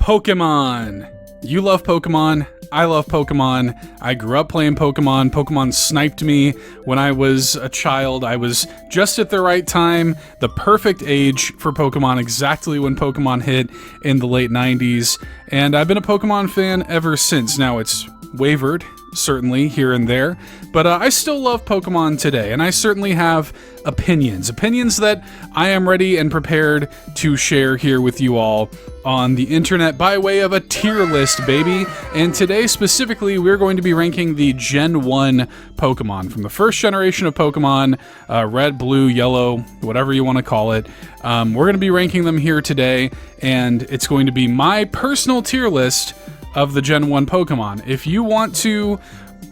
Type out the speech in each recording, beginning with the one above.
Pokemon. You love Pokemon. I love Pokemon. I grew up playing Pokemon. Pokemon sniped me when I was a child. I was just at the right time, the perfect age for Pokemon, exactly when Pokemon hit in the late 90s. And I've been a Pokemon fan ever since. Now it's wavered, certainly, here and there, but I still love Pokemon today, and I certainly have opinions that I am ready and prepared to share here with you all on the internet by way of a tier list, baby. And today, specifically, we're going to be ranking the Gen 1 Pokemon from the first generation of Pokemon, red, blue, yellow, whatever you want to call it. We're going to be ranking them here today, and it's going to be my personal tier list of the Gen 1 Pokemon. If you want to,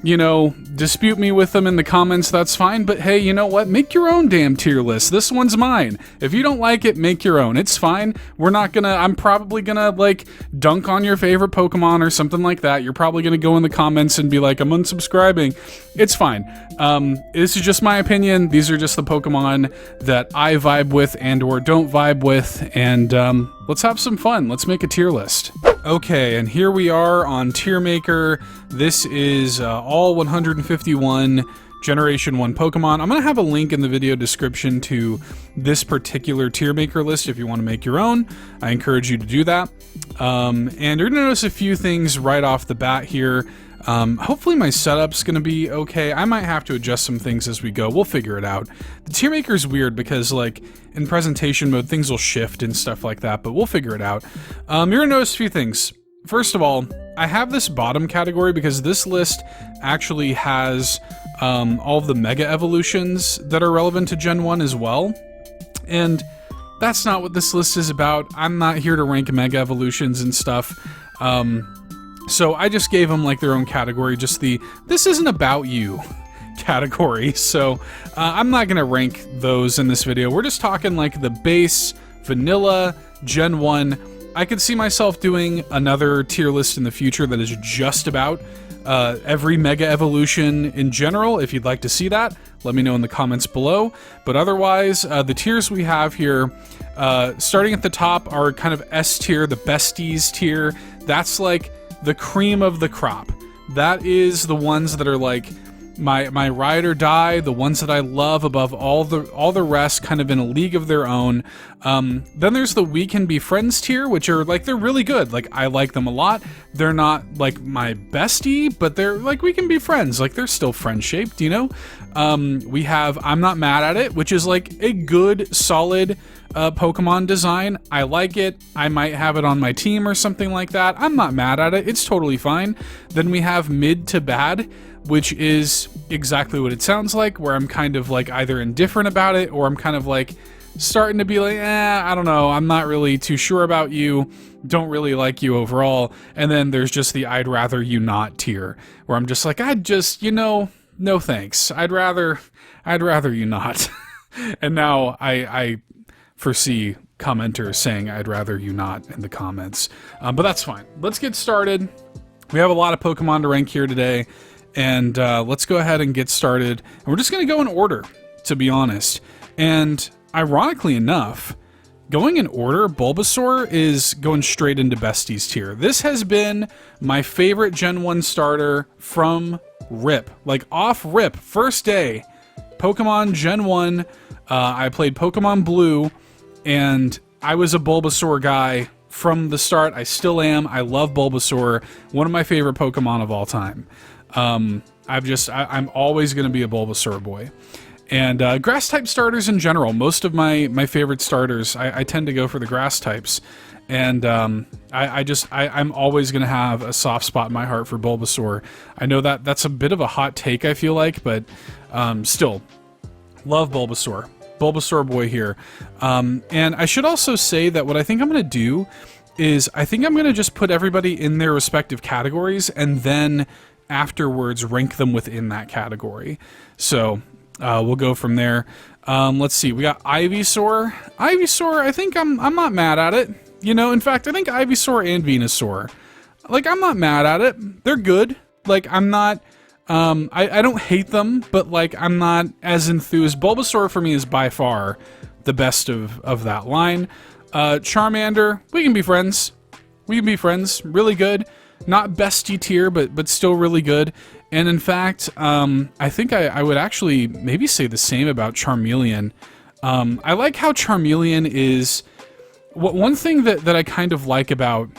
dispute me with them in the comments, that's fine, but hey, you know what? Make your own damn tier list. This one's mine. If you don't like it, make your own. It's fine. I'm probably gonna, dunk on your favorite Pokemon or something like that. You're probably gonna go in the comments and be like, I'm unsubscribing. It's fine. This is just my opinion. These are just the Pokemon that I vibe with and or don't vibe with, and let's have some fun. Let's make a tier list. Okay, and here we are on Tier Maker. This is all 151 Generation 1 Pokemon. I'm going to have a link in the video description to this particular Tier Maker list if you want to make your own. I encourage you to do that. And you're going to notice a few things right off the bat here. Hopefully my setup's going to be okay. I might have to adjust some things as we go. We'll figure it out. The Tier Maker's weird because, in presentation mode, things will shift and stuff like that, but we'll figure it out. You're going to notice a few things. First of all, I have this bottom category because this list actually has all of the Mega Evolutions that are relevant to Gen 1 as well. And that's not what this list is about. I'm not here to rank Mega Evolutions and stuff. So I just gave them their own category, just the "this isn't about you" category. So I'm not gonna rank those in this video. We're just talking the base, vanilla, Gen 1. I could see myself doing another tier list in the future that is just about every Mega Evolution in general. If you'd like to see that, let me know in the comments below. But otherwise, the tiers we have here, starting at the top, are kind of S tier, the besties tier. That's the cream of the crop. That is the ones that are my ride or die, the ones that I love above all the rest, kind of in a league of their own. Then there's the we can be friends tier, which are they're really good. I like them a lot. They're not my bestie, but they're we can be friends. They're still friend shaped, We have I'm not mad at it, which is a good, solid Pokemon design. I like it. I might have it on my team or something like that. I'm not mad at it. It's totally fine. Then we have mid to bad, which is exactly what it sounds like, where I'm kind of either indifferent about it, or I'm kind of starting to be I don't know, I'm not really too sure about you, don't really like you overall. And then there's just the I'd rather you not tier, where I'm just I'd just, no thanks. I'd rather you not. And now I foresee commenters saying I'd rather you not in the comments. But that's fine. Let's get started. We have a lot of Pokemon to rank here today. And let's go ahead and get started. And we're just going to go in order, to be honest. And ironically enough, going in order, Bulbasaur is going straight into Besties tier. This has been my favorite Gen 1 starter from rip. Off rip, first day. Pokemon Gen 1. I played Pokemon Blue, and I was a Bulbasaur guy from the start. I still am. I love Bulbasaur. One of my favorite Pokemon of all time. I'm always going to be a Bulbasaur boy. And grass type starters in general, most of my favorite starters, I tend to go for the grass types. And I'm always going to have a soft spot in my heart for Bulbasaur. I know that's a bit of a hot take, I feel like, but still, love Bulbasaur. Bulbasaur boy here. And I should also say that what I think I'm going to do is I think I'm going to just put everybody in their respective categories and then afterwards rank them within that category. So we'll go from there. Let's see. We got Ivysaur. Ivysaur, I think I'm not mad at it. In fact, I think Ivysaur and Venusaur, I'm not mad at it. They're good. I'm not I don't hate them, but I'm not as enthused. Bulbasaur for me is by far the best of that line. Charmander, we can be friends. We can be friends. Really good. Not bestie tier, but still really good. And in fact, I think I would actually maybe say the same about Charmeleon. I like how Charmeleon is... One thing that I kind of like about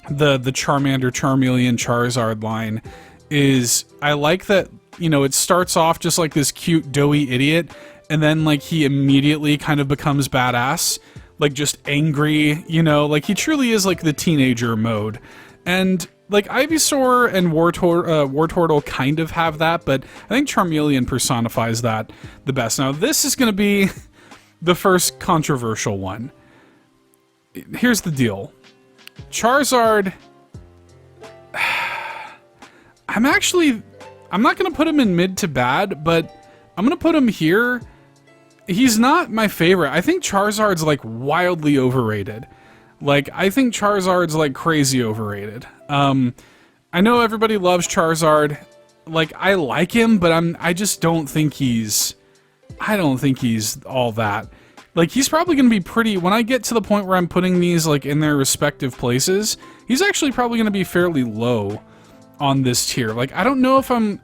the Charmander, Charmeleon, Charizard line is I like that, you know, it starts off just like this cute, doughy idiot, and then, like, he immediately kind of becomes badass. Like, just angry, you know? Like, he truly is, like, the teenager mode. And, like, Ivysaur and Wartortle kind of have that, but I think Charmeleon personifies that the best. Now, this is going to be the first controversial one. Here's the deal. Charizard... I'm not going to put him in mid to bad, but I'm going to put him here. He's not my favorite. I think Charizard's, like, wildly overrated. Like, I think Charizard's, like, crazy overrated. I know everybody loves Charizard. Like, I like him, but I just don't think he's... I don't think he's all that. Like, he's probably going to be pretty... When I get to the point where I'm putting these, like, in their respective places, he's actually probably going to be fairly low on this tier. Like, I don't know if I'm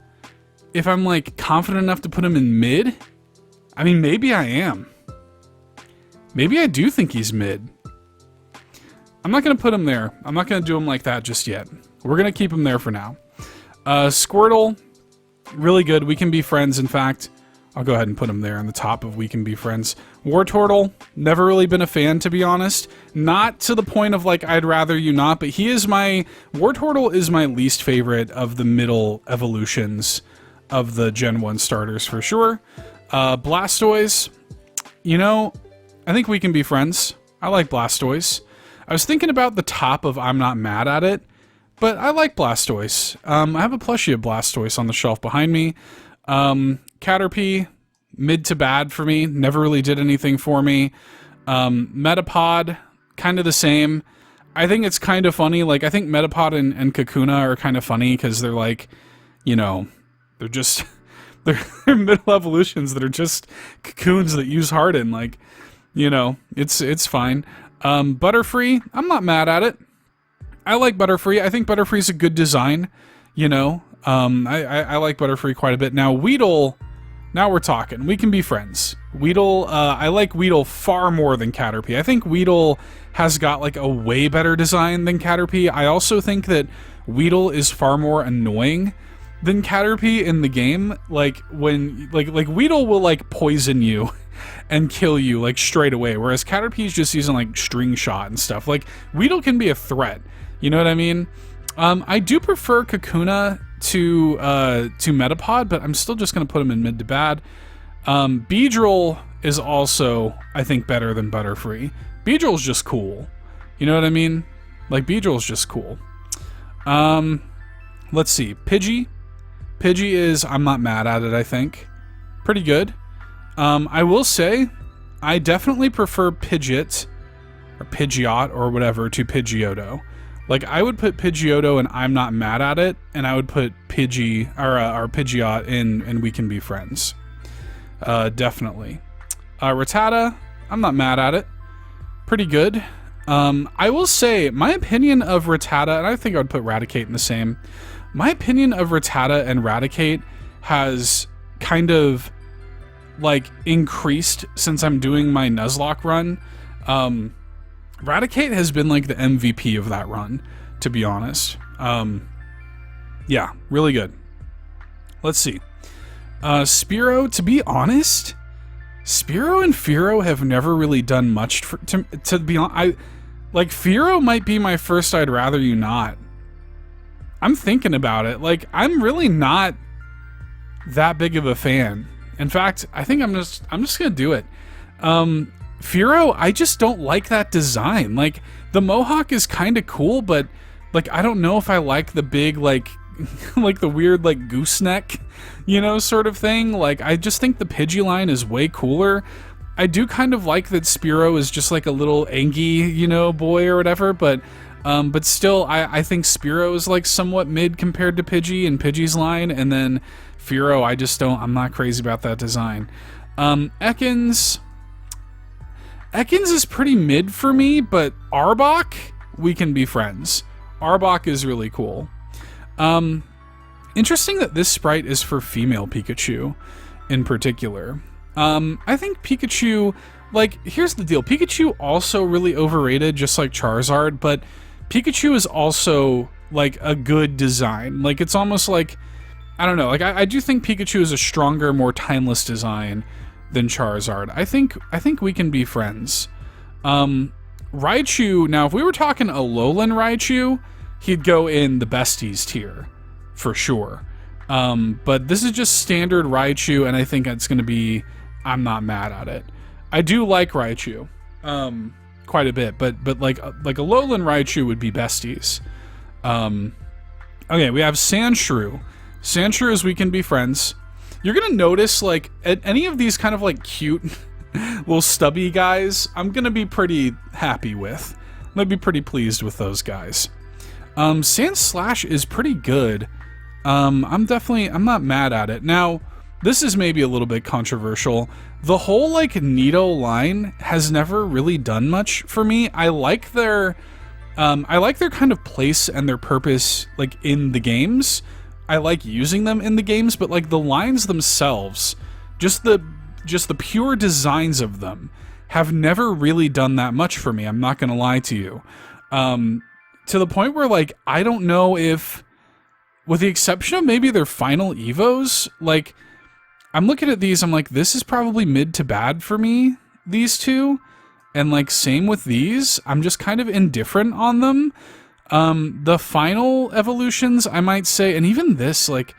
like confident enough to put him in mid. I mean, maybe I am. Maybe I do think he's mid. I'm not gonna put him there. I'm not gonna do him like that just yet. We're gonna keep him there for now. Squirtle, really good. We can be friends. In fact, I'll go ahead and put him there on the top of we can be friends. Wartortle, never really been a fan, to be honest. Not to the point of, like, I'd rather you not, but Wartortle is my least favorite of the middle evolutions of the Gen 1 starters, for sure. Blastoise, you know, I think we can be friends. I like Blastoise. I was thinking about the top of I'm not mad at it, but I like Blastoise. I have a plushie of Blastoise on the shelf behind me. Caterpie, mid to bad for me. Never really did anything for me. Metapod, kind of the same. I think it's kind of funny. Like, I think Metapod and Kakuna are kind of funny because they're like, you know, they're just... They're middle evolutions that are just cocoons that use Harden. Like, you know, it's fine. Butterfree, I'm not mad at it. I like Butterfree. I think Butterfree's a good design, you know. I like Butterfree quite a bit. Now, Weedle, now we're talking. We can be friends. Weedle, I like Weedle far more than Caterpie. I think Weedle has got, like, a way better design than Caterpie. I also think that Weedle is far more annoying than Caterpie in the game. Like, when, like Weedle will, like, poison you and kill you, like, straight away, whereas Caterpie is just using, like, string shot and stuff. Like, Weedle can be a threat, you know what I mean? I do prefer Kakuna to Metapod, but I'm still just gonna put him in mid to bad. Beedrill is also, I think, better than Butterfree. Beedrill's just cool, you know what I mean? Like, Beedrill's just cool. Let's see, Pidgey is, I'm not mad at it, I think. Pretty good. I will say, I definitely prefer Pidgeot, or Pidgeot, or whatever, to Pidgeotto. Like, I would put Pidgeotto and I'm not mad at it, and I would put Pidgey, or Pidgeot in We Can Be Friends. Definitely. Rattata, I'm not mad at it. Pretty good. I will say, my opinion of Rattata, and I think I would put Raticate in the same, my opinion of Rattata and Raticate has kind of, like, increased since I'm doing my Nuzlocke run. Raticate has been, like, the MVP of that run, to be honest. Yeah, really good. Let's see. Spearow, to be honest, Spearow and Fearow have never really done much to be honest. Like, Fearow might be my first I'd rather you not. I'm thinking about it. Like, I'm really not that big of a fan. In fact, I think I'm just gonna do it. Fearow, I just don't like that design. Like, the Mohawk is kind of cool, but, like, I don't know if I like the big, like, like the weird, like, gooseneck, you know, sort of thing. Like, I just think the Pidgey line is way cooler. I do kind of like that Spearow is just like a little Angie, you know, boy or whatever, but still, I think Spearow is, like, somewhat mid compared to Pidgey and Pidgey's line, and then Fearow, I'm not crazy about that design. Ekans is pretty mid for me, but Arbok, we can be friends. Arbok is really cool. Interesting that this sprite is for female Pikachu in particular. I think Pikachu, like, here's the deal. Pikachu also really overrated, just like Charizard, but Pikachu is also, like, a good design. Like, it's almost like, I don't know, like, I do think Pikachu is a stronger, more timeless design than Charizard. I think we can be friends. Raichu, now, if we were talking Alolan Raichu, he'd go in the besties tier, for sure. But this is just standard Raichu, and I think it's going to be, I'm not mad at it. I do like Raichu, quite a bit, but like Alolan Raichu would be besties. Okay, we have Sandshrew. Sandshrews, we can be friends. You're gonna notice, like, at any of these kind of, like, cute little stubby guys, I'm gonna be pretty happy with. I'm gonna be pretty pleased with those guys. Sandslash is pretty good. I'm not mad at it. Now, this is maybe a little bit controversial. The whole, like, Nido line has never really done much for me. I like their kind of place and their purpose, like, in the games. I like using them in the games, but, like, the lines themselves, just the pure designs of them have never really done that much for me. I'm not gonna lie to you. To the point where, like, I don't know if, with the exception of maybe their final Evos, like, I'm looking at these, I'm like, this is probably mid to bad for me, these two. And, like, same with these. I'm just kind of indifferent on them. The final evolutions, I might say, and even this, like,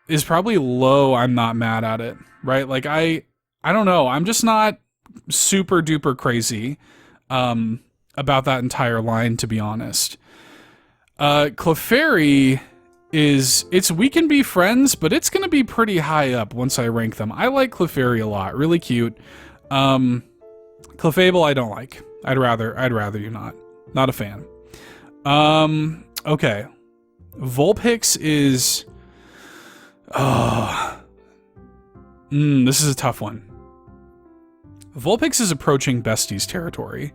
is probably low. I'm not mad at it, right? Like, I don't know. I'm just not super duper crazy, about that entire line, to be honest. Clefairy it's we can be friends, but it's gonna be pretty high up once I rank them. I like Clefairy a lot. Really cute. Clefable, I don't like. I'd rather you not. Not a fan. Okay. Vulpix is... this is a tough one. Vulpix is approaching besties territory.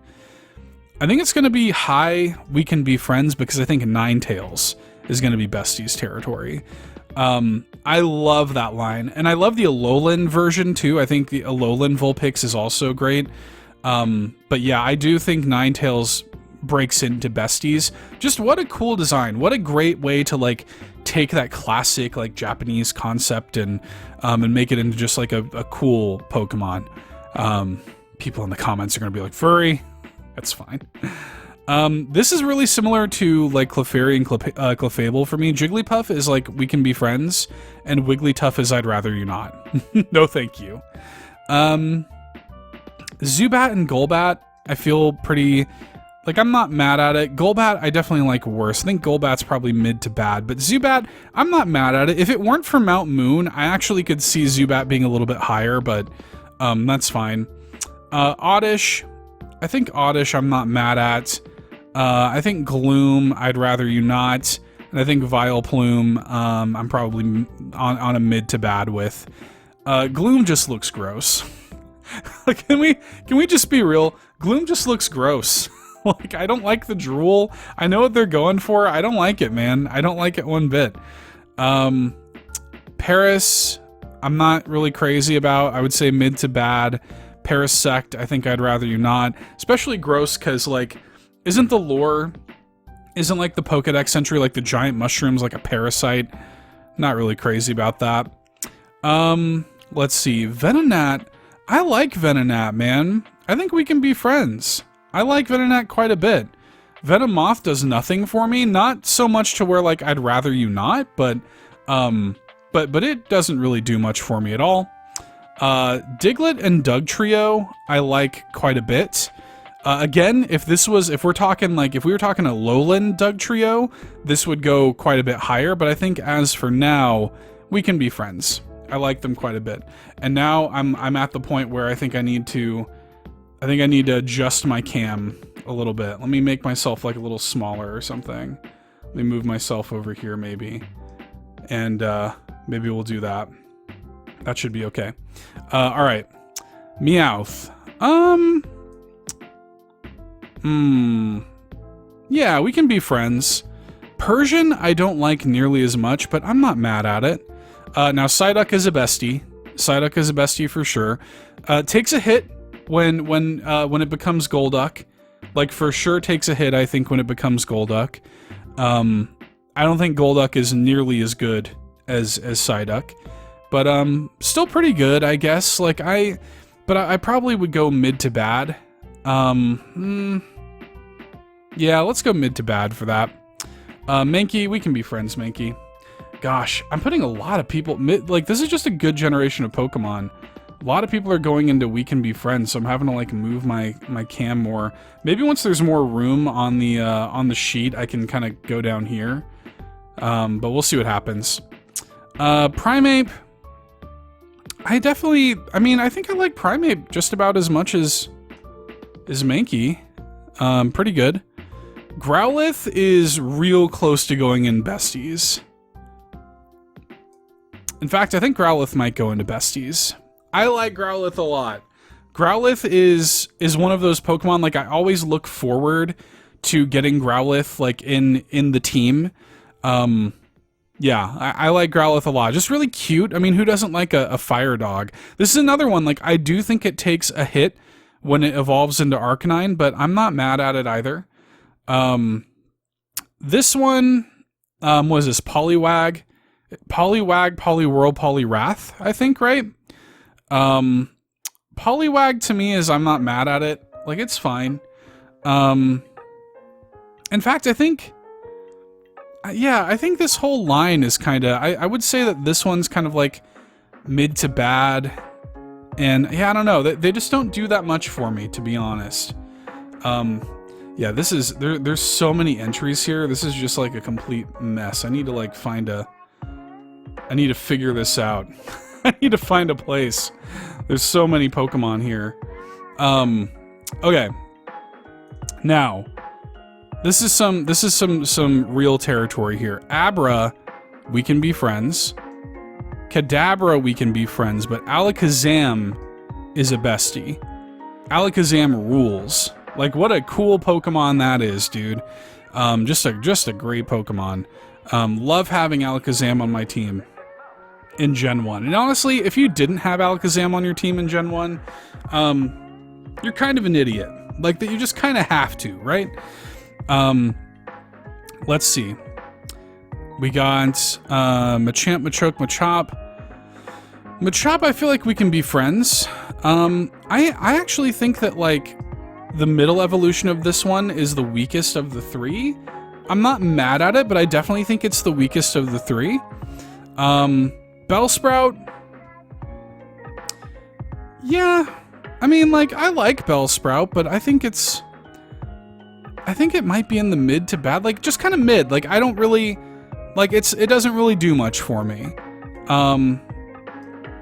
I think it's going to be high we can be friends because I think Ninetales is going to be besties territory. I love that line. And I love the Alolan version too. I think the Alolan Vulpix is also great. But yeah, I do think Ninetales breaks into besties. Just what a cool design. What a great way to, like, take that classic, like, Japanese concept and make it into just, like, a cool Pokemon. People in the comments are going to be like, furry. That's fine. This is really similar to, like, Clefairy and Clefable for me. Jigglypuff is, like, we can be friends, and Wigglytuff is I'd rather you not. No thank you. Zubat and Golbat, I feel pretty... Like, I'm not mad at it. Golbat, I definitely like worse. I think Golbat's probably mid to bad, but Zubat, I'm not mad at it. If it weren't for Mount Moon, I actually could see Zubat being a little bit higher, but that's fine. Oddish, I think Oddish I'm not mad at. I think Gloom, I'd rather you not. And I think Vileplume, I'm probably on a mid to bad with. Gloom just looks gross. Can we just be real? Gloom just looks gross. Like, I don't like the drool. I know what they're going for. I don't like it, man. I don't like it one bit. Paris, I'm not really crazy about. I would say mid to bad. Parasect, I think I'd rather you not. Especially gross, because, like, isn't the lore... Isn't, like, the Pokedex entry, like, the giant mushrooms, like a parasite? Not really crazy about that. Let's see. Venonat. I like Venonat, man. I think we can be friends. I like Venonat quite a bit. Venomoth does nothing for me. Not so much to where, like, I'd rather you not, but it doesn't really do much for me at all. Diglett and Dugtrio, I like quite a bit. Again, if we were talking a Lowland Dugtrio, this would go quite a bit higher, but I think as for now, we can be friends. I like them quite a bit. And now I'm at the point where I think I need to adjust my cam a little bit. Let me make myself, like, a little smaller or something. Let me move myself over here maybe. And maybe we'll do that. That should be okay. All right. Meowth. Yeah, we can be friends. Persian, I don't like nearly as much, but I'm not mad at it. Now, Psyduck is a bestie. Psyduck is a bestie for sure. Takes a hit when it becomes Golduck. Like, for sure takes a hit, I think, when it becomes Golduck. I don't think Golduck is nearly as good as Psyduck. But, still pretty good, I guess. Like, but I probably would go mid to bad. Yeah, let's go mid to bad for that. Mankey, we can be friends, Mankey. Gosh, I'm putting a lot of people... Like, this is just a good generation of Pokemon. A lot of people are going into we can be friends, so I'm having to, like, move my cam more. Maybe once there's more room on the sheet, I can kind of go down here. But we'll see what happens. Primeape... I mean, I think I like Primeape just about as much as Mankey. Pretty good. Growlithe is real close to going in besties. In fact, I think Growlithe might go into besties. I like Growlithe a lot. Growlithe is one of those Pokemon, like, I always look forward to getting Growlithe, like, in the team. Yeah, I like Growlithe a lot. Just really cute. I mean, who doesn't like a fire dog? This is another one, like, I do think it takes a hit when it evolves into Arcanine, but I'm not mad at it either. This one, was this Poliwag? Poliwag, Poliwhirl, Poliwrath, I think, right? Poliwag to me is I'm not mad at it. Like, it's fine. In fact, I think... Yeah, I think this whole line is kind of... I would say that this one's kind of like mid to bad. And yeah, I don't know. They just don't do that much for me, to be honest. Yeah, this is... There's so many entries here. This is just like a complete mess. I need to like find a... I need to figure this out. I need to find a place. There's so many Pokemon here. Okay. Now... This is some real territory here. Abra, we can be friends. Kadabra, we can be friends, but Alakazam is a bestie. Alakazam rules. Like, what a cool Pokemon that is, dude. Just a great Pokemon. Love having Alakazam on my team in Gen 1. And honestly, if you didn't have Alakazam on your team in Gen 1, you're kind of an idiot. Like, that you just kind of have to, right? Let's see. We got, Machamp, Machoke, Machop. Machop, I feel like we can be friends. I actually think that, like, the middle evolution of this one is the weakest of the three. I'm not mad at it, but I definitely think it's the weakest of the three. Bellsprout. Yeah. I mean, like, I like Bellsprout, but I think it's... I think it might be in the mid to bad, like, just kind of mid. Like, I don't really, like, it doesn't really do much for me.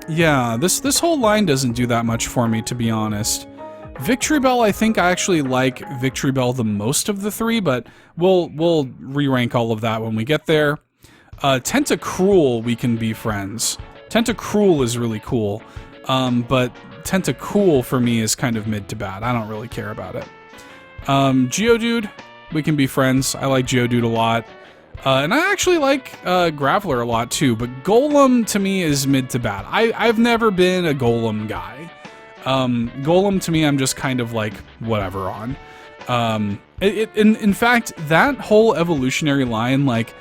Yeah, this whole line doesn't do that much for me, to be honest. Victreebel, I think I actually like Victreebel the most of the three, but we'll re-rank all of that when we get there. Tentacruel, we can be friends. Tentacruel is really cool, but Tentacool for me is kind of mid to bad. I don't really care about it. Geodude, we can be friends. I like Geodude a lot. And I actually like Graveler a lot too, but Golem to me is mid to bad. I've never been a Golem guy. Golem to me, I'm just kind of like whatever on. In fact, that whole evolutionary line, like,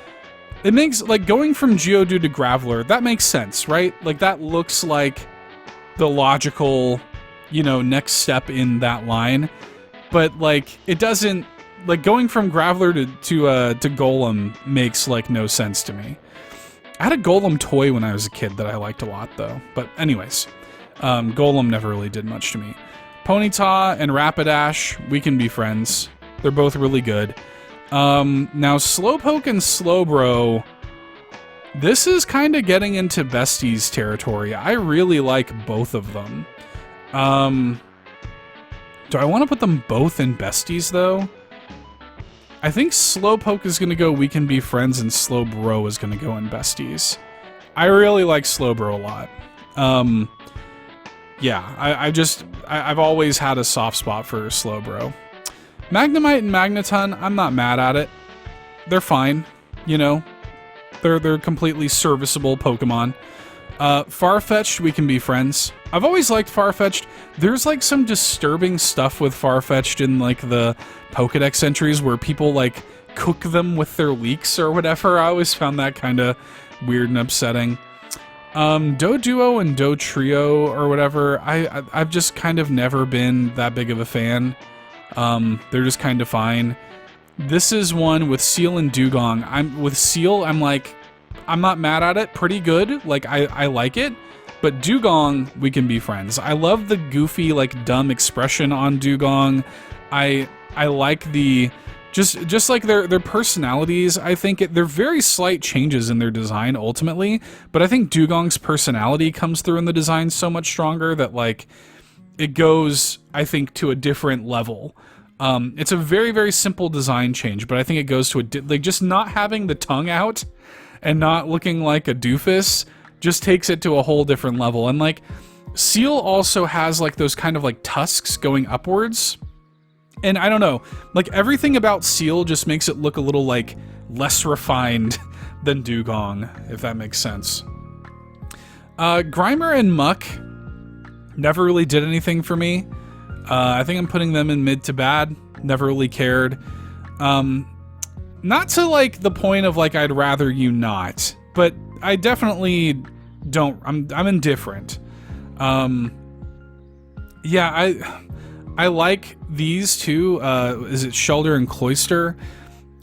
it makes, like, going from Geodude to Graveler, that makes sense, right? Like, that looks like the logical, you know, next step in that line. But, like, it doesn't, like, going from Graveler to Golem makes, like, no sense to me. I had a Golem toy when I was a kid that I liked a lot, though. But anyways, Golem never really did much to me. Ponyta and Rapidash, we can be friends. They're both really good. Now, Slowpoke and Slowbro, this is kind of getting into besties territory. I really like both of them. Do I want to put them both in besties, though? I think Slowpoke is going to go we can be friends, and Slowbro is going to go in besties. I really like Slowbro a lot. Yeah, I've always had a soft spot for Slowbro. Magnemite and Magneton, I'm not mad at it. They're fine, you know. They're completely serviceable Pokemon. Farfetch'd, we can be friends. I've always liked Farfetch'd. There's like some disturbing stuff with Farfetch'd in like the Pokedex entries where people like cook them with their leeks or whatever. I always found that kind of weird and upsetting. Doduo and Dotrio or whatever, I've just kind of never been that big of a fan. They're just kind of fine. This is one with Seal and Dugong. With Seal, I'm not mad at it. Pretty good. Like, I like it. But Dugong, we can be friends. I love the goofy, like, dumb expression on Dugong. I like the... Just like their personalities, I think they're very slight changes in their design ultimately, but I think Dugong's personality comes through in the design so much stronger that, like, it goes, I think, to a different level. It's a very, very simple design change, but I think it goes to like, just not having the tongue out and not looking like a doofus just takes it to a whole different level. And, like, Seal also has, like, those kind of, like, tusks going upwards. And I don't know, like, everything about Seal just makes it look a little, like, less refined than Dugong, if that makes sense. Grimer and Muck never really did anything for me. I think I'm putting them in mid to bad. Never really cared. Not to, like, the point of, like, I'd rather you not, but I definitely don't. I'm indifferent. Yeah, I like these two. Is it Shelter and Cloyster?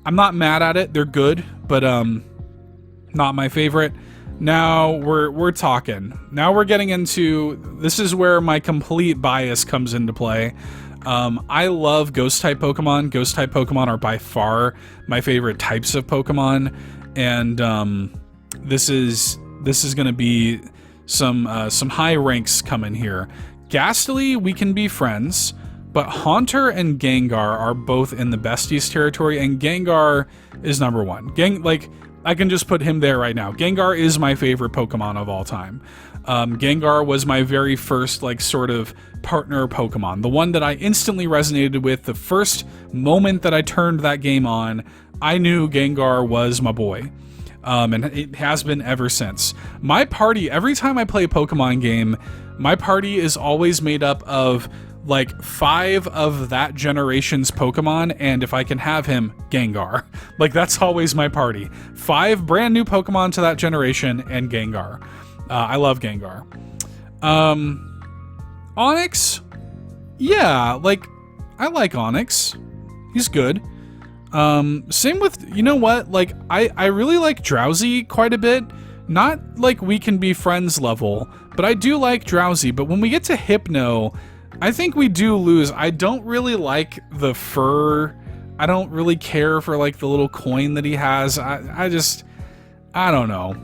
I'm not mad at it. They're good, but not my favorite. Now we're talking. Now we're getting into, this is where my complete bias comes into play. I love Ghost-type Pokemon. Ghost-type Pokemon are by far my favorite types of Pokemon, and this is going to be some high ranks coming here. Ghastly, we can be friends. But Haunter and Gengar are both in the besties territory, and Gengar is number one. Like, I can just put him there right now. Gengar is my favorite Pokemon of all time. Gengar was my very first, like, sort of partner Pokemon. The one that I instantly resonated with. The first moment that I turned that game on, I knew Gengar was my boy. And it has been ever since. My party, every time I play a Pokemon game, my party is always made up of, like, 5 of that generation's Pokemon, and if I can have him, Gengar. Like, that's always my party. 5 brand new Pokemon to that generation, and Gengar. I love Gengar. Onix? Yeah, like, I like Onix. He's good. Same with, you know what, like, I really like Drowsy quite a bit. Not, like, we can be friends level, but I do like Drowsy. But when we get to Hypno, I think we do lose. I don't really like the fur. I don't really care for, like, the little coin that he has. I don't know.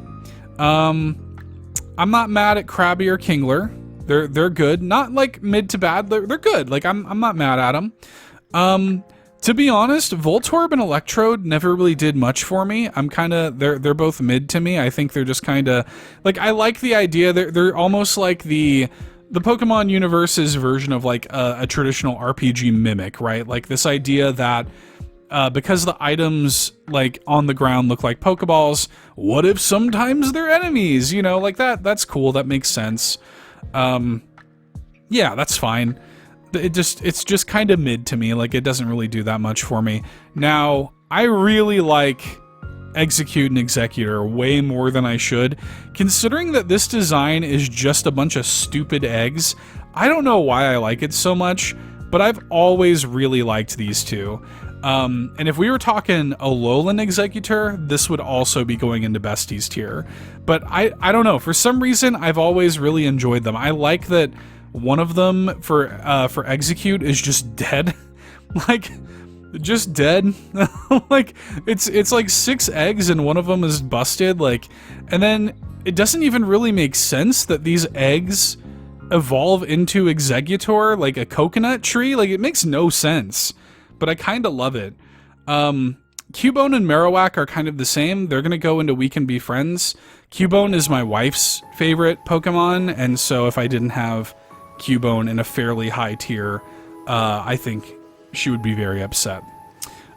I'm not mad at Krabby or Kingler. They're good. Not, like, mid to bad. They're good. Like, I'm not mad at them. To be honest, Voltorb and Electrode never really did much for me. I'm kind of, they're both mid to me. I think they're just kind of, like, I like the idea. They're almost like the Pokemon universe's version of, like, a traditional RPG mimic, right? Like, this idea that because the items, like, on the ground look like Pokeballs, what if sometimes they're enemies? You know, like, that's cool. That makes sense. Yeah, that's fine. It's just kind of mid to me. Like, it doesn't really do that much for me. Now, I really like Execute and Executor way more than I should. Considering that this design is just a bunch of stupid eggs, I don't know why I like it so much, but I've always really liked these two. And if we were talking Alolan Executor, this would also be going into Besties tier. But I don't know, for some reason, I've always really enjoyed them. I like that one of them for Execute is just dead. Like, just dead. Like, it's like 6 eggs and one of them is busted. Like, and then it doesn't even really make sense that these eggs evolve into Executor, like a coconut tree. Like, it makes no sense, but I kind of love it. Cubone and Marowak are kind of the same. They're gonna go into We Can Be Friends. Cubone is my wife's favorite Pokemon, and so if I didn't have Cubone in a fairly high tier, I think she would be very upset.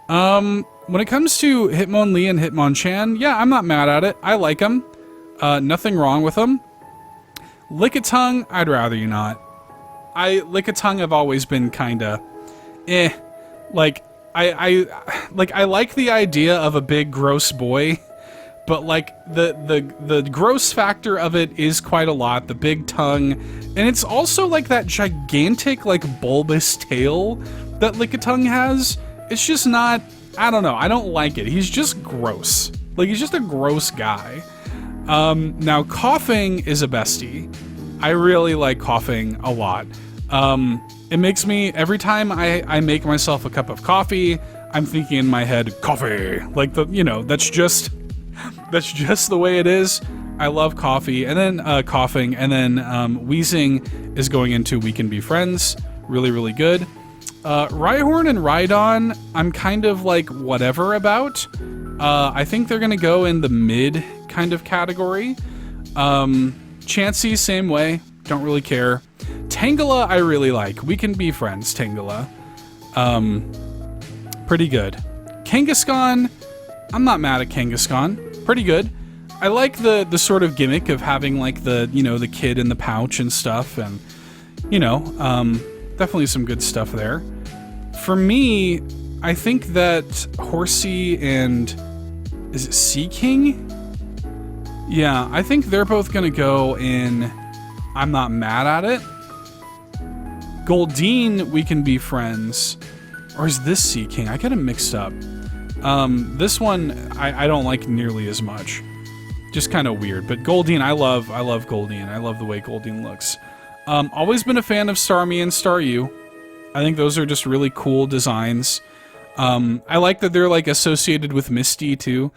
When it comes to Hitmonlee and Hitmonchan, yeah, I'm not mad at it. I like them. Nothing wrong with them. Lickitung, I'd rather you not. Lickitung I've always been kinda like I like the idea of a big gross boy, but like the gross factor of it is quite a lot, the big tongue, and it's also like that gigantic like bulbous tail that Lickitung has. It's just not, I don't know, I don't like it. He's just gross. Like, he's just a gross guy. Now Coughing is a bestie. I really like Coughing a lot. It makes me, every time I make myself a cup of coffee, I'm thinking in my head, coffee. Like, that's just the way it is. I love coffee. And then Coughing, and then Wheezing is going into We Can Be Friends. Really, really good. Rhyhorn and Rhydon, I'm kind of like whatever about. I think they're gonna go in the mid kind of category. Chansey, same way. Don't really care. Tangela, I really like. We Can Be Friends, Tangela. Pretty good. Kangaskhan, I'm not mad at Kangaskhan. Pretty good. I like the sort of gimmick of having like the kid in the pouch and stuff, and definitely some good stuff there. For me, I think that Horsey and, is it Seaking? Yeah, I think they're both gonna go in I'm not mad at it. Goldeen, We Can Be Friends. Or is this Seaking? I get them mixed up. This one, I don't like nearly as much. Just kind of weird. But Goldeen, I love Goldeen. I love the way Goldeen looks. Always been a fan of Starmie and Staryu. I think those are just really cool designs. I like that they're like associated with Misty too.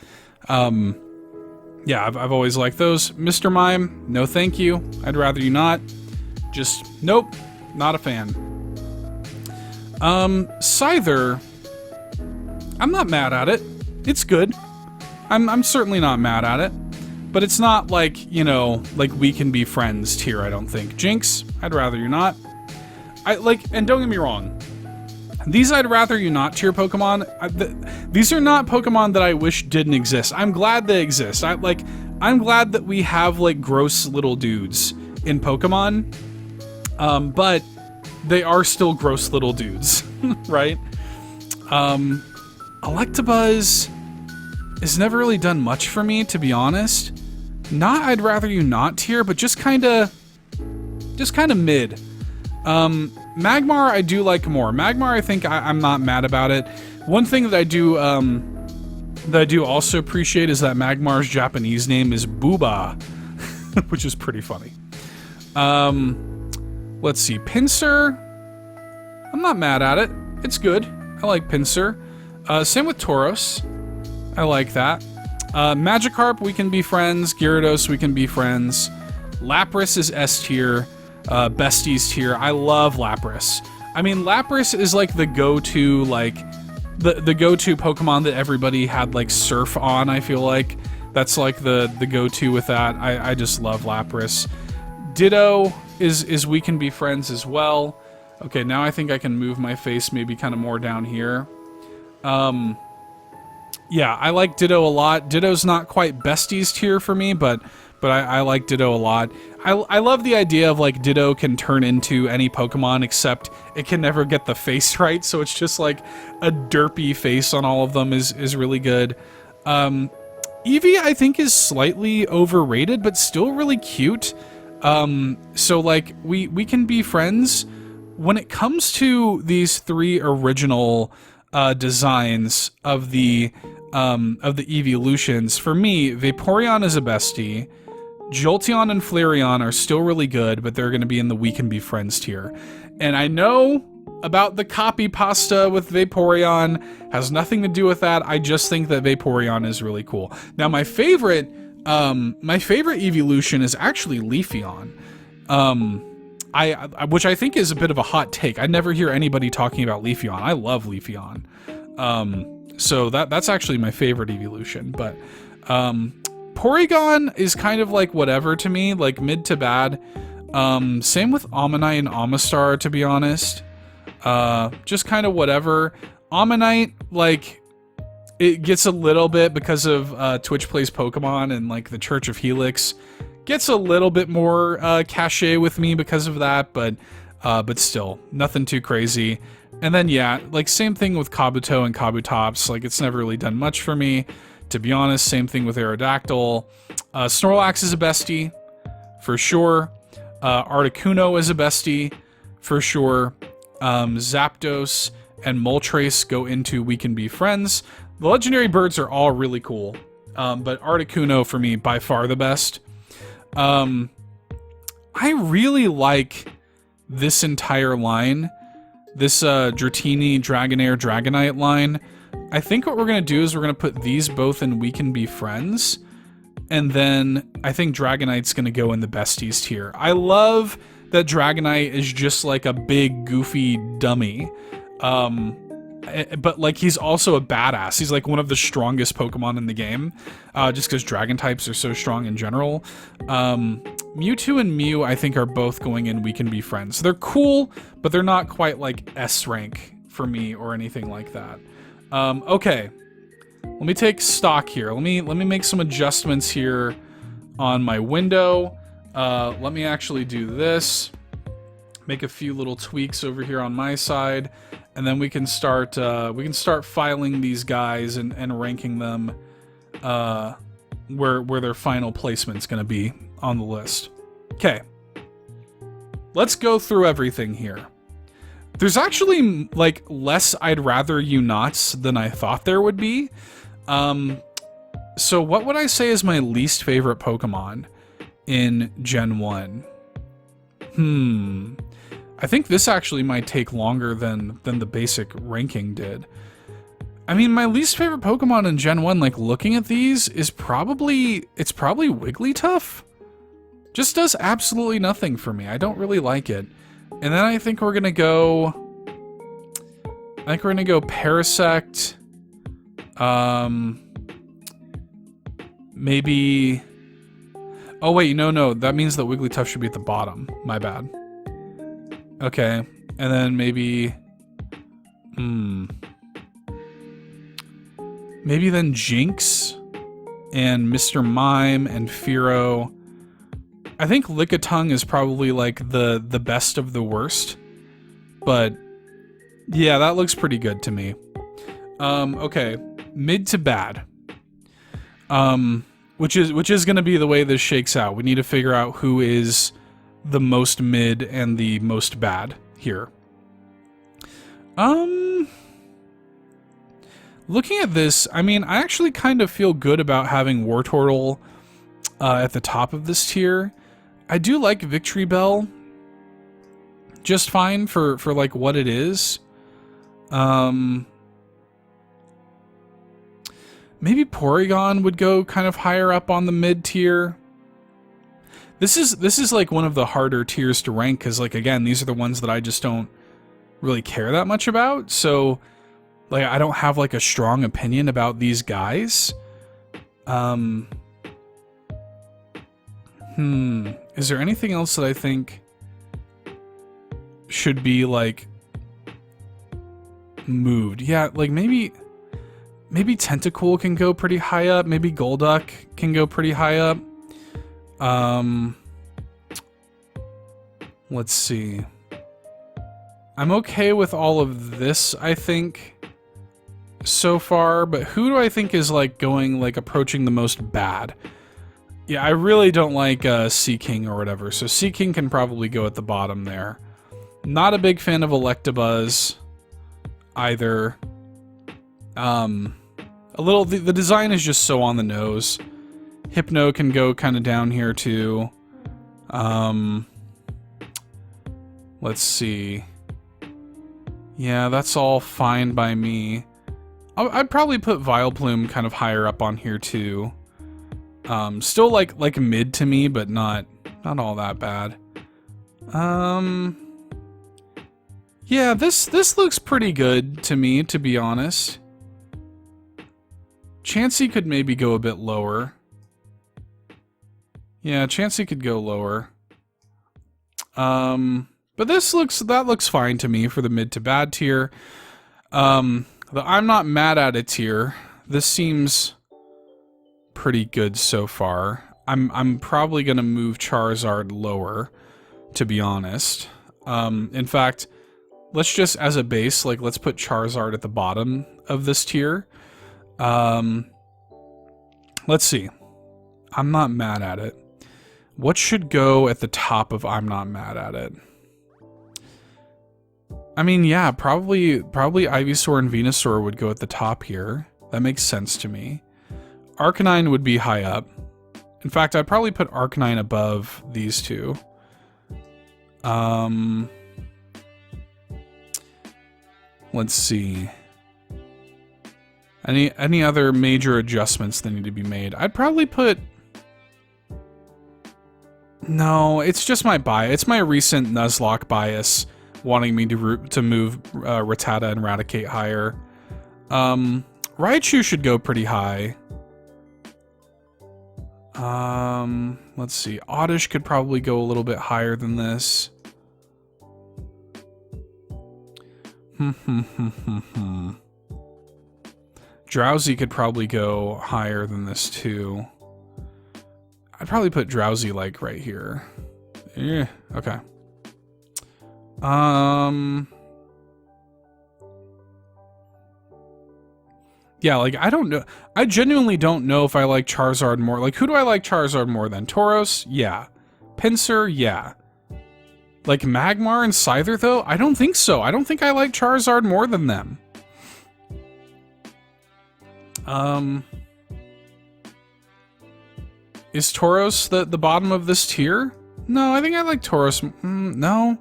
Yeah, I've always liked those. Mr. Mime, no thank you. I'd rather you not. Just, nope, not a fan. Scyther, I'm not mad at it. It's good. I'm certainly not mad at it. But it's not like, like We Can Be Friends tier, I don't think. Jinx, I'd rather you not. And don't get me wrong, these I'd rather you not tier Pokemon, these are not Pokemon that I wish didn't exist. I'm glad they exist. I'm glad that we have like gross little dudes in Pokemon, but they are still gross little dudes, right? Electabuzz has never really done much for me, to be honest. Not I'd rather you not tier, but just kind of mid. Magmar I do like more. Magmar, I think I'm not mad about it. One thing that I do also appreciate is that Magmar's Japanese name is Booba, which is pretty funny. Let's see, Pinsir, I'm not mad at it. It's good. I like Pinsir. Same with Tauros. I like that. Magikarp, We Can Be Friends. Gyarados, We Can Be Friends. Lapras is S tier. Besties tier. I love Lapras. I mean, Lapras is like the go-to, like, the go-to Pokemon that everybody had, like, Surf on, I feel like. That's, like, the go-to with that. I just love Lapras. Ditto is We Can Be Friends as well. Okay, now I think I can move my face maybe kind of more down here. Yeah, I like Ditto a lot. Ditto's not quite Besties tier for me, but I like Ditto a lot. I love the idea of like Ditto can turn into any Pokemon, except it can never get the face right, so it's just like a derpy face on all of them is really good. Eevee I think is slightly overrated, but still really cute. So like we can be friends. When it comes to these three original designs of the evolutions, for me, Vaporeon is a bestie. Jolteon and Flareon are still really good, but they're going to be in the We Can Be Friends tier. And I know about the copy pasta with Vaporeon, has nothing to do with that. I just think that Vaporeon is really cool. Now, my favorite evolution is actually Leafeon. Which I think is a bit of a hot take. I never hear anybody talking about Leafeon. I love Leafeon. So that's actually my favorite evolution, but Porygon is kind of like whatever to me, like mid to bad. Same with Omanyte and Omastar, to be honest. Just kind of whatever. Ammonite, like, it gets a little bit because of Twitch Plays Pokemon and like the Church of Helix. Gets a little bit more cachet with me because of that, but still, nothing too crazy. And then, yeah, like, same thing with Kabuto and Kabutops. Like, it's never really done much for me, to be honest. Same thing with Aerodactyl. Snorlax is a bestie, for sure. Articuno is a bestie, for sure. Zapdos and Moltres go into We Can Be Friends. The legendary birds are all really cool, but Articuno, for me, by far the best. I really like this entire line, this Dratini, Dragonair, Dragonite line. I think what we're going to do is we're going to put these both in We Can Be Friends, and then I think Dragonite's going to go in the besties tier. I love that Dragonite is just like a big, goofy dummy. But like, he's also a badass. He's like one of the strongest Pokemon in the game, just because dragon types are so strong in general. Mewtwo and Mew, I think, are both going in We Can Be Friends. They're cool, but they're not quite like S rank for me or anything like that. Okay, let me take stock here. Let me make some adjustments here on my window. Let me actually do this. Make a few little tweaks over here on my side. And then we can start filing these guys and ranking them where their final placement's gonna be on the list. Okay. Let's go through everything here. There's actually like less I'd rather you nots than I thought there would be. So what would I say is my least favorite Pokemon in Gen 1? I think this actually might take longer than the basic ranking did. I mean, my least favorite Pokemon in Gen 1, like, looking at these, is probably Wigglytuff. Just does absolutely nothing for me. I don't really like it. And then I think we're gonna go Parasect. Maybe... Oh wait, no, that means that Wigglytuff should be at the bottom. My bad. Okay, and then maybe... Maybe then Jinx, and Mr. Mime, and Fearow. I think Lickitung is probably, like, the best of the worst. But, yeah, that looks pretty good to me. Okay, mid to bad. Which is gonna be the way this shakes out. We need to figure out who is the most mid and the most bad here. Looking at this, I mean, I actually kind of feel good about having Wartortle at the top of this tier. I do like Victory Bell just fine for like what it is. Maybe Porygon would go kind of higher up on the mid tier. This is like one of the harder tiers to rank because, like, again, these are the ones that I just don't really care that much about. So, like, I don't have like a strong opinion about these guys. Is there anything else that I think should be like moved? Yeah, like maybe Tentacool can go pretty high up. Maybe Golduck can go pretty high up. Let's see. I'm okay with all of this, I think, so far, but who do I think is like going, like, approaching the most bad? Yeah, I really don't like Seaking or whatever, so Seaking can probably go at the bottom there. Not a big fan of Electabuzz either. The design is just so on the nose. Hypno can go kind of down here too. Let's see. Yeah, that's all fine by me. I'd probably put Vileplume kind of higher up on here too. Still like mid to me, but not all that bad. Yeah, this looks pretty good to me, to be honest. Chansey could maybe go a bit lower. Yeah, Chansey could go lower. But that looks fine to me for the mid to bad tier. The I'm not mad at it tier, this seems pretty good so far. I'm probably gonna move Charizard lower, to be honest. In fact, let's just, as a base, like, let's put Charizard at the bottom of this tier. Let's see. I'm not mad at it. What should go at the top of I'm not mad at it? I mean, yeah, probably Ivysaur and Venusaur would go at the top here. That makes sense to me. Arcanine would be high up. In fact, I'd probably put Arcanine above these two. Let's see. Any other major adjustments that need to be made? I'd probably put... No, it's just my bias. It's my recent Nuzlocke bias wanting me to move Rattata and Raticate higher. Raichu should go pretty high. Let's see. Oddish could probably go a little bit higher than this. Drowsy could probably go higher than this too. I'd probably put Drowsy like right here. Yeah, okay. Yeah, like, I don't know. I genuinely don't know if I like Charizard more. Like, who do I like Charizard more than? Tauros? Yeah. Pinsir? Yeah. Like, Magmar and Scyther, though? I don't think so. I don't think I like Charizard more than them. Is Tauros the bottom of this tier? No, I think I like Tauros. No.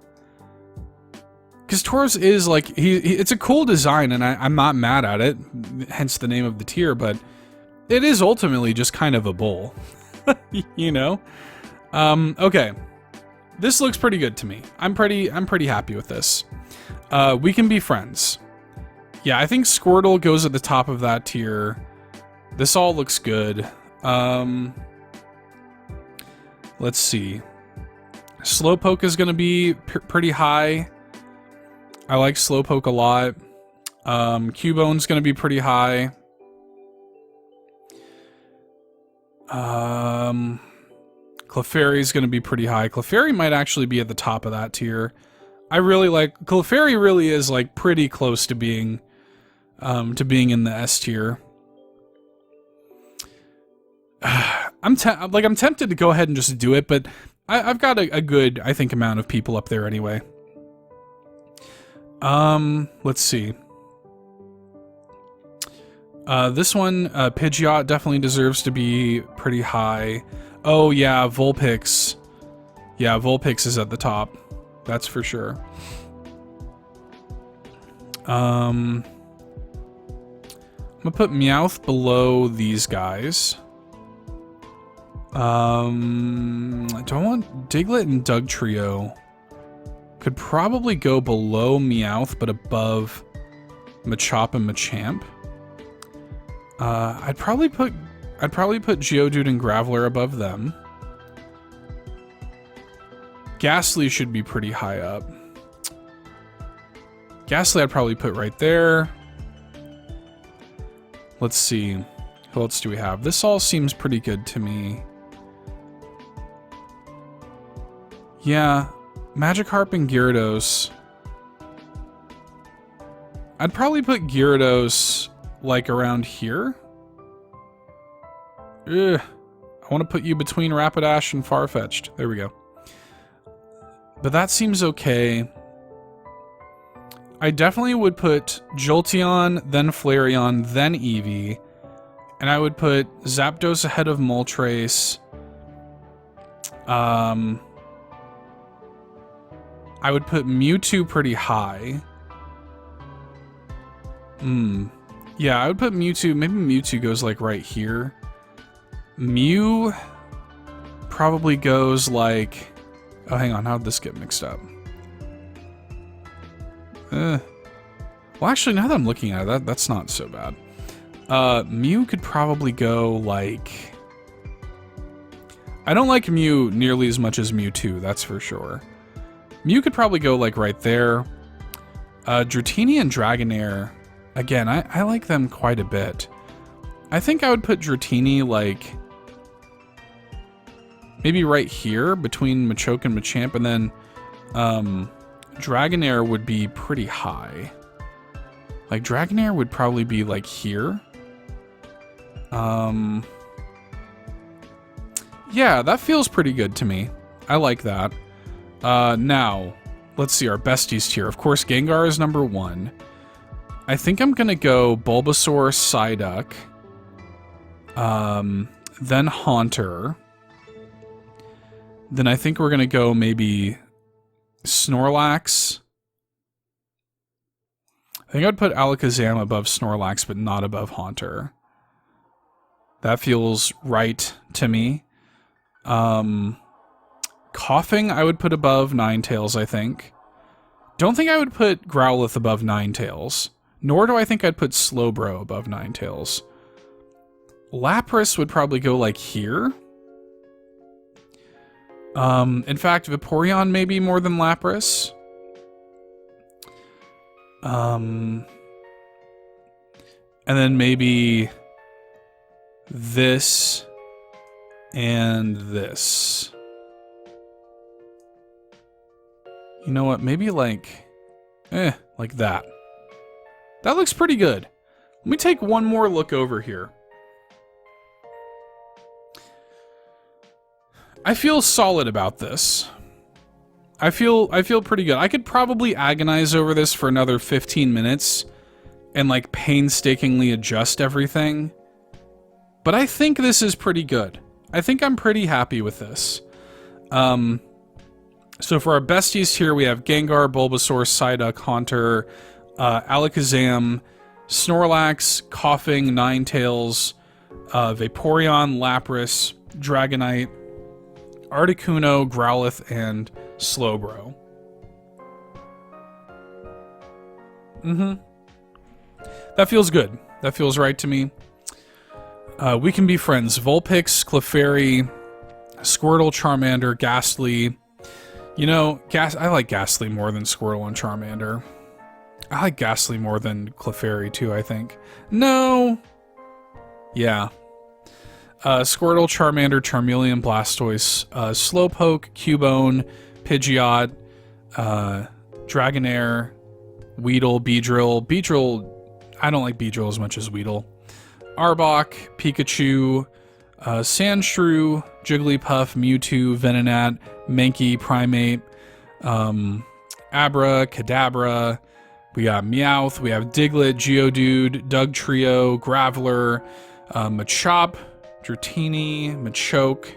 Because Tauros is, like, it's a cool design, and I'm not mad at it, hence the name of the tier, but it is ultimately just kind of a bull. You know? Okay. This looks pretty good to me. I'm pretty happy with this. We can be friends. Yeah, I think Squirtle goes at the top of that tier. This all looks good. Let's see. Slowpoke is going to be pretty high. I like Slowpoke a lot. Cubone's going to be pretty high. Clefairy's going to be pretty high. Clefairy might actually be at the top of that tier. I really like... Clefairy really is, like, pretty close to being in the S tier. I'm tempted to go ahead and just do it, but I've got a good, I think, amount of people up there anyway. Let's see. This one, Pidgeot definitely deserves to be pretty high. Oh yeah, Vulpix. Yeah, Vulpix is at the top. That's for sure. I'm gonna put Meowth below these guys. Do I want Diglett and Dugtrio? Could probably go below Meowth, but above Machop and Machamp. I'd probably put Geodude and Graveler above them. Ghastly should be pretty high up. Ghastly I'd probably put right there. Let's see. Who else do we have? This all seems pretty good to me. Yeah. Magikarp and Gyarados. I'd probably put Gyarados, like, around here. Ugh. I want to put you between Rapidash and Farfetch'd. There we go. But that seems okay. I definitely would put Jolteon, then Flareon, then Eevee. And I would put Zapdos ahead of Moltres. I would put Mewtwo pretty high. Yeah, I would put Mewtwo. Maybe Mewtwo goes like right here. Mew probably goes like... Oh, hang on. How did this get mixed up? Well, actually, now that I'm looking at it, that's not so bad. Mew could probably go like... I don't like Mew nearly as much as Mewtwo, that's for sure. Mew could probably go like right there. Dratini and Dragonair, again, I like them quite a bit. I think I would put Dratini like maybe right here between Machoke and Machamp, and then Dragonair would be pretty high. Like Dragonair would probably be like here. Yeah, that feels pretty good to me. I like that. Now, let's see our besties tier. Of course, Gengar is number 1. I think I'm gonna go Bulbasaur, Psyduck, then Haunter. Then I think we're gonna go maybe Snorlax. I think I'd put Alakazam above Snorlax, but not above Haunter. That feels right to me. Coughing, I would put above Ninetales, I think. Don't think I would put Growlithe above Ninetales. Nor do I think I'd put Slowbro above Ninetales. Lapras would probably go like here. In fact, Vaporeon maybe more than Lapras. And then maybe this and this. You know what? Maybe like that. That looks pretty good. Let me take one more look over here. I feel solid about this. I feel pretty good. I could probably agonize over this for another 15 minutes and like painstakingly adjust everything. But I think this is pretty good. I think I'm pretty happy with this. So for our besties here, we have Gengar, Bulbasaur, Psyduck, Haunter, Alakazam, Snorlax, Coughing, Ninetales, Vaporeon, Lapras, Dragonite, Articuno, Growlithe, and Slowbro. That feels good. That feels right to me. We can be friends. Vulpix, Clefairy, Squirtle, Charmander, Ghastly. You know, I like Ghastly more than Squirtle and Charmander. I like Ghastly more than Clefairy too, I think. No. Yeah. Squirtle, Charmander, Charmeleon, Blastoise, Slowpoke, Cubone, Pidgeot, Dragonair, Weedle, Beedrill. Beedrill, I don't like Beedrill as much as Weedle. Arbok, Pikachu, Sandshrew, Jigglypuff, Mewtwo, Venonat, Mankey, Primeape, Abra, Kadabra. We got Meowth, we have Diglett, Geodude, Dugtrio, Graveler, Machop, Dratini, Machoke.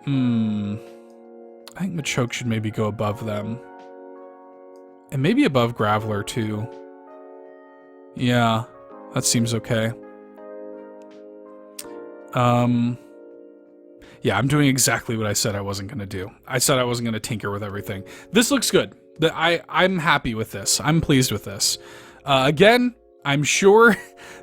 I think Machoke should maybe go above them. And maybe above Graveler too. Yeah, that seems okay. Yeah, I'm doing exactly what I said I wasn't going to do. I said I wasn't going to tinker with everything. This looks good. I'm happy with this. I'm pleased with this. Again, I'm sure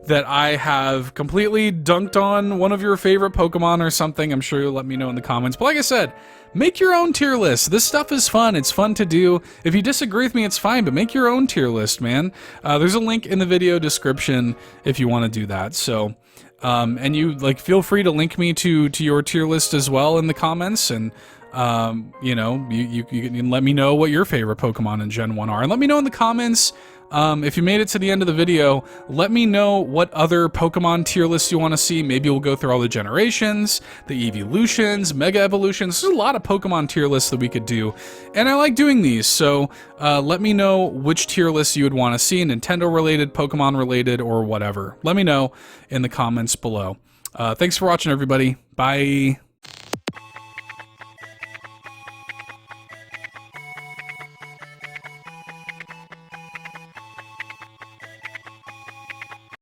that I have completely dunked on one of your favorite Pokemon or something. I'm sure you'll let me know in the comments. But like I said, make your own tier list. This stuff is fun. It's fun to do. If you disagree with me, it's fine, but make your own tier list, man. There's a link in the video description if you want to do that. So, and you feel free to link me to your tier list as well in the comments, and you know, you can let me know what your favorite Pokemon in Gen 1 are, and let me know in the comments. If you made it to the end of the video, let me know what other Pokemon tier lists you want to see. Maybe we'll go through all the generations, the evolutions, mega evolutions. There's a lot of Pokemon tier lists that we could do, and I like doing these. So let me know which tier lists you would want to see, Nintendo related, Pokemon related, or whatever. Let me know in the comments below. Thanks for watching, everybody. Bye.